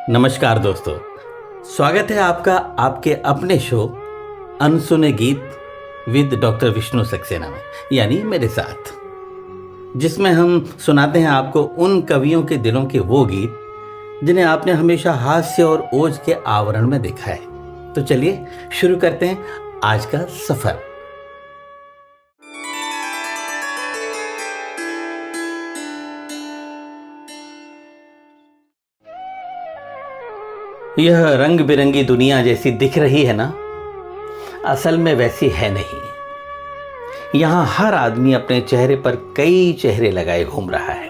नमस्कार दोस्तों, स्वागत है आपका आपके अपने शो अनसुने गीत विद डॉक्टर विष्णु सक्सेना में, यानी मेरे साथ, जिसमें हम सुनाते हैं आपको उन कवियों के दिलों के वो गीत जिन्हें आपने हमेशा हास्य और ओज के आवरण में देखा है। तो चलिए शुरू करते हैं आज का सफर। यह रंग बिरंगी दुनिया जैसी दिख रही है ना, असल में वैसी है नहीं। यहां हर आदमी अपने चेहरे पर कई चेहरे लगाए घूम रहा है।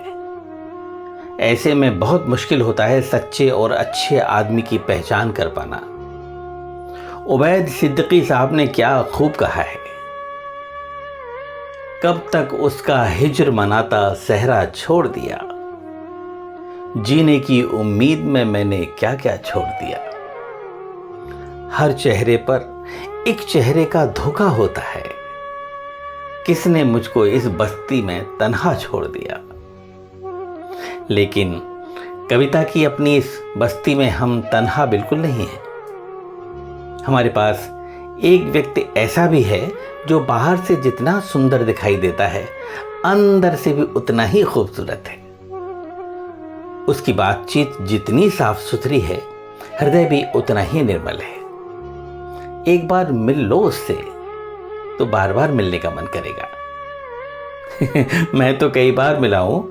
ऐसे में बहुत मुश्किल होता है सच्चे और अच्छे आदमी की पहचान कर पाना। उबैद सिद्दीकी साहब ने क्या खूब कहा है, कब तक उसका हिज्र मनाता सहरा छोड़ दिया, जीने की उम्मीद में मैंने क्या क्या छोड़ दिया। हर चेहरे पर एक चेहरे का धोखा होता है, किसने मुझको इस बस्ती में तन्हा छोड़ दिया। लेकिन कविता की अपनी इस बस्ती में हम तन्हा बिल्कुल नहीं हैं। हमारे पास एक व्यक्ति ऐसा भी है जो बाहर से जितना सुंदर दिखाई देता है, अंदर से भी उतना ही खूबसूरत है। उसकी बातचीत जितनी साफ सुथरी है, हृदय भी उतना ही निर्मल है। एक बार मिल लो उससे तो बार बार मिलने का मन करेगा। मैं तो कई बार मिला हूं,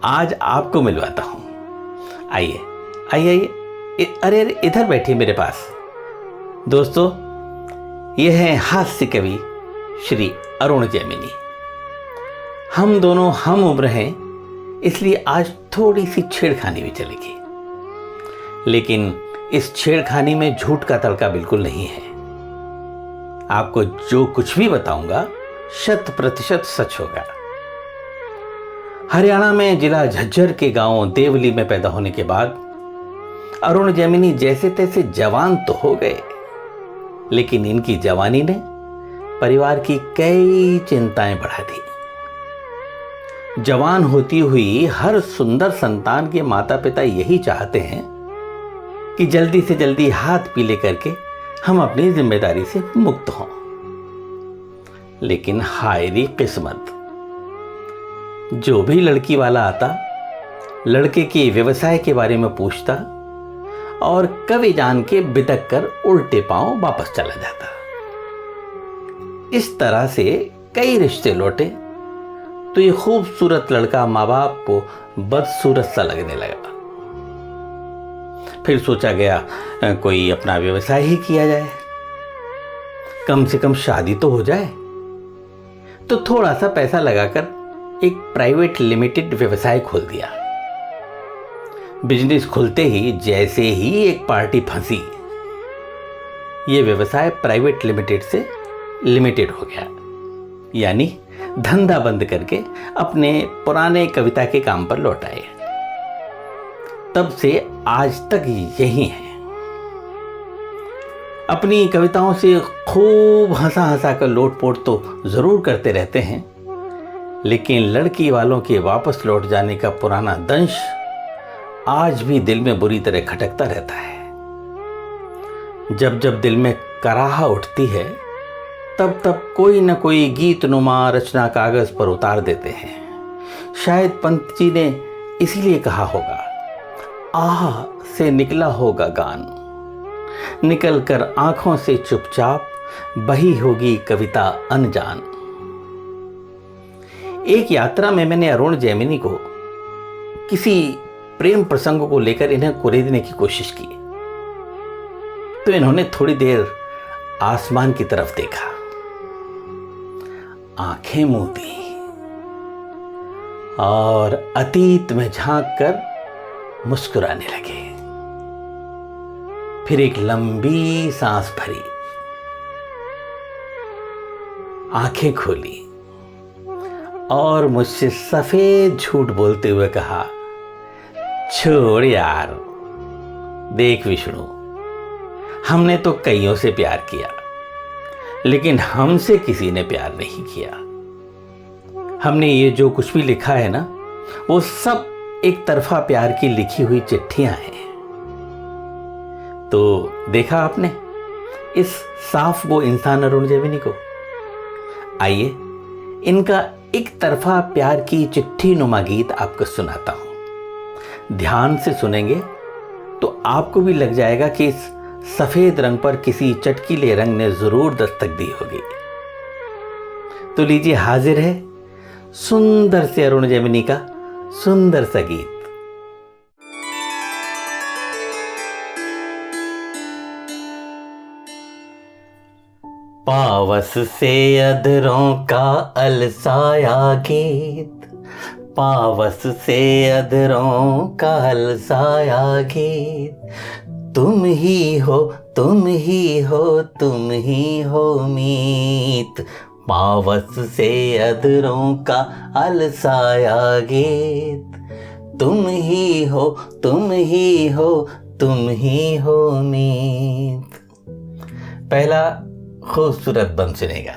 आज आपको मिलवाता हूं। आइए आइए आइए, अरे इधर बैठिए मेरे पास। दोस्तों, यह है हास्य कवि श्री अरुण जैमिनी। हम दोनों हम उम्र हैं, इसलिए आज थोड़ी सी छेड़खानी भी चलेगी, लेकिन इस छेड़खानी में झूठ का तड़का बिल्कुल नहीं है। आपको जो कुछ भी बताऊंगा 100% सच होगा। हरियाणा में जिला झज्जर के गांव देवली में पैदा होने के बाद अरुण जैमिनी जैसे तैसे जवान तो हो गए, लेकिन इनकी जवानी ने परिवार की कई चिंताएं बढ़ा दी। जवान होती हुई हर सुंदर संतान के माता पिता यही चाहते हैं कि जल्दी से जल्दी हाथ पीले करके हम अपनी जिम्मेदारी से मुक्त हों। लेकिन हाय रे किस्मत, जो भी लड़की वाला आता, लड़के के व्यवसाय के बारे में पूछता और कवि जान के बिदक कर उल्टे पांव वापस चला जाता। इस तरह से कई रिश्ते लौटे तो ये खूबसूरत लड़का माँ बाप को बदसूरत सा लगने लगा। फिर सोचा गया कोई अपना व्यवसाय ही किया जाए, कम से कम शादी तो हो जाए। तो थोड़ा सा पैसा लगाकर एक प्राइवेट लिमिटेड व्यवसाय खोल दिया। बिजनेस खुलते ही जैसे ही एक पार्टी फंसी, ये व्यवसाय प्राइवेट लिमिटेड से लिमिटेड हो गया, यानी धंधा बंद करके अपने पुराने कविता के काम पर लौट आए। तब से आज तक यही है। अपनी कविताओं से खूब हंसा हंसा कर लोटपोट तो जरूर करते रहते हैं, लेकिन लड़की वालों के वापस लौट जाने का पुराना दंश आज भी दिल में बुरी तरह खटकता रहता है। जब जब दिल में कराह उठती है, तब तब कोई न कोई गीत नुमा रचना कागज पर उतार देते हैं। शायद पंत जी ने इसीलिए कहा होगा, आह से निकला होगा गान, निकल कर आंखों से चुपचाप बही होगी कविता अनजान। एक यात्रा में मैंने अरुण जैमिनी को किसी प्रेम प्रसंग को लेकर इन्हें कुरेदने की कोशिश की, तो इन्होंने थोड़ी देर आसमान की तरफ देखा, आंखें मूंदी और अतीत में झांक कर मुस्कुराने लगे। फिर एक लंबी सांस भरी, आंखें खोली और मुझसे सफेद झूठ बोलते हुए कहा, छोड़ यार, देख विष्णु, हमने तो कईयों से प्यार किया, लेकिन हमसे किसी ने प्यार नहीं किया। हमने ये जो कुछ भी लिखा है ना, वो सब एक तरफा प्यार की लिखी हुई चिट्ठियां हैं। तो देखा आपने इस साफ वो इंसान अरुण जेमिनी को। आइए इनका एक तरफा प्यार की चिट्ठी नुमा गीत आपको सुनाता हूं। ध्यान से सुनेंगे तो आपको भी लग जाएगा कि इस सफेद रंग पर किसी चटकीले रंग ने जरूर दस्तक दी होगी। तो लीजिए, हाजिर है सुंदर से अरुण जेमिनी का सुंदर सा गीत। पावस से अधरों का अलसाया गीत, पावस से अधरों का अलसाया गीत, तुम ही हो तुम ही हो तुम ही हो मीत। पावस से अधरों का अलसाया गीत, तुम ही हो तुम ही हो तुम ही हो मीत। पहला खूबसूरत बंद सुनेगा।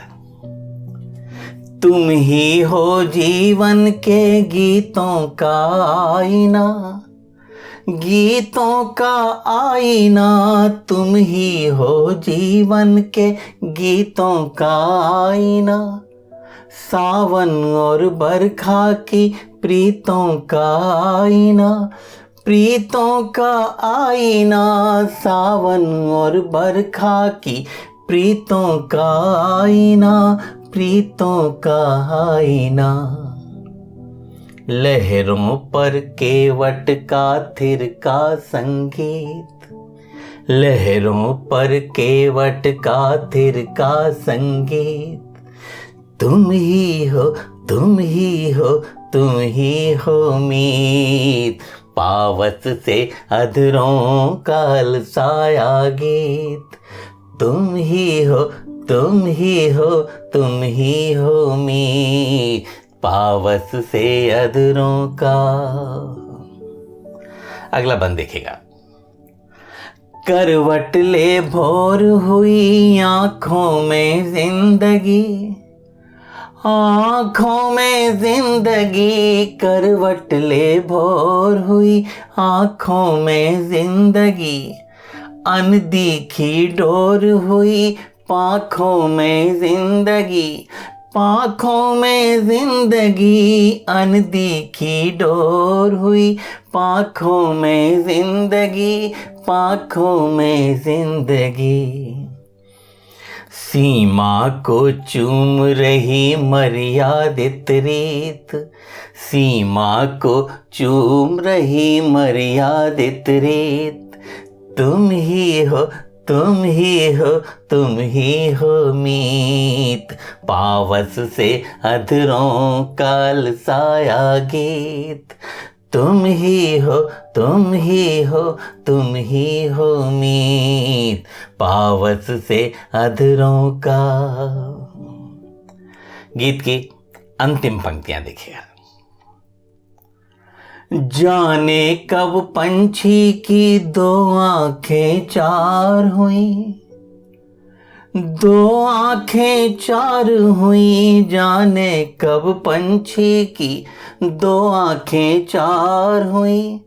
तुम ही हो जीवन के गीतों का आईना, गीतों का आईना, तुम ही हो जीवन के गीतों का आईना। सावन और बरखा की प्रीतों का आईना, प्रीतों का आईना, सावन और बरखा की प्रीतों का आईना, प्रीतों का आईना। लहरों पर केवट का थिरका संगीत, लहरों पर केवट का थिरका संगीत, तुम ही हो तुम ही हो तुम ही हो मीत। पावस से अधरों का अलसाया गीत, तुम ही हो तुम ही हो तुम ही हो मीत। पावस से अधरों का। अगला बंद देखिएगा। करवट ले भोर हुई आंखों में जिंदगी, आंखों में जिंदगी, करवट ले भोर हुई आंखों में जिंदगी, अनदेखी डोर हुई पाँखों में जिंदगी, पाँखों में जिंदगी, अनदेखी डोर हुई पाँखों में जिंदगी, पाँखों में जिंदगी। सीमा को चूम रही मर्यादित रीत, सीमा को चूम रही मर्यादित रीत, तुम ही हो तुम ही हो तुम ही हो मीत। पावस से अधरों का अलसाया गीत, तुम ही हो तुम ही हो तुम ही हो मीत। पावस से अधरों का। गीत की अंतिम पंक्तियां देखिएगा। जाने कब पंछी की दो आंखें चार हुई, दो आंखें चार हुई, जाने कब पंछी की दो आंखें चार हुई,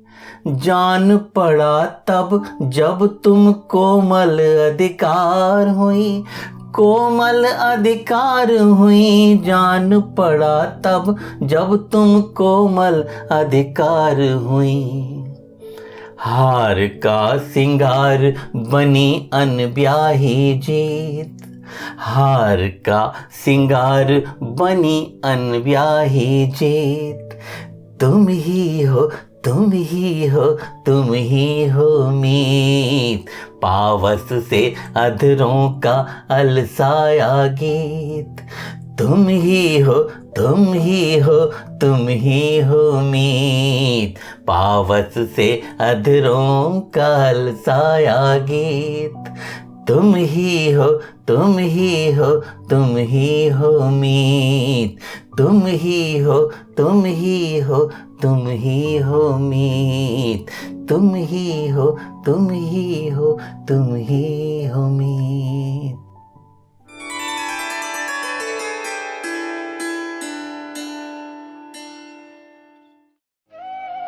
जान पड़ा तब जब तुम कोमल अधिकार हुई, कोमल अधिकार हुई, जान पड़ा तब जब तुम कोमल अधिकार हुई। हार का सिंगार बनी अनब्याही जीत, हार का सिंगार बनी अनब्याही जीत, तुम ही हो तुम ही हो तुम ही हो मीत। पावस से अधरों का अलसाया गीत, तुम ही हो तुम ही हो तुम ही हो मीत। पावस से अधरों का अलसाया गीत, तुम ही हो तुम ही हो तुम ही हो मीत। तुम ही हो तुम ही हो तुम ही हो मीत। तुम ही हो तुम ही हो तुम ही हो मीत।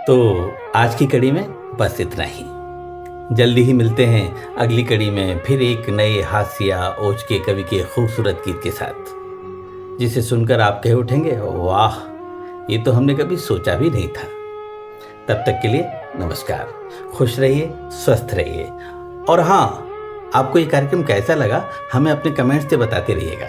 तो आज की कड़ी में बस इतना ही। जल्दी ही मिलते हैं अगली कड़ी में फिर एक नए हास्य ओज के कवि के खूबसूरत गीत के साथ, जिसे सुनकर आप कह उठेंगे वाह, ये तो हमने कभी सोचा भी नहीं था। तब तक के लिए नमस्कार, खुश रहिए, स्वस्थ रहिए। और हाँ, आपको ये कार्यक्रम कैसा लगा हमें अपने कमेंट्स से बताते रहिएगा।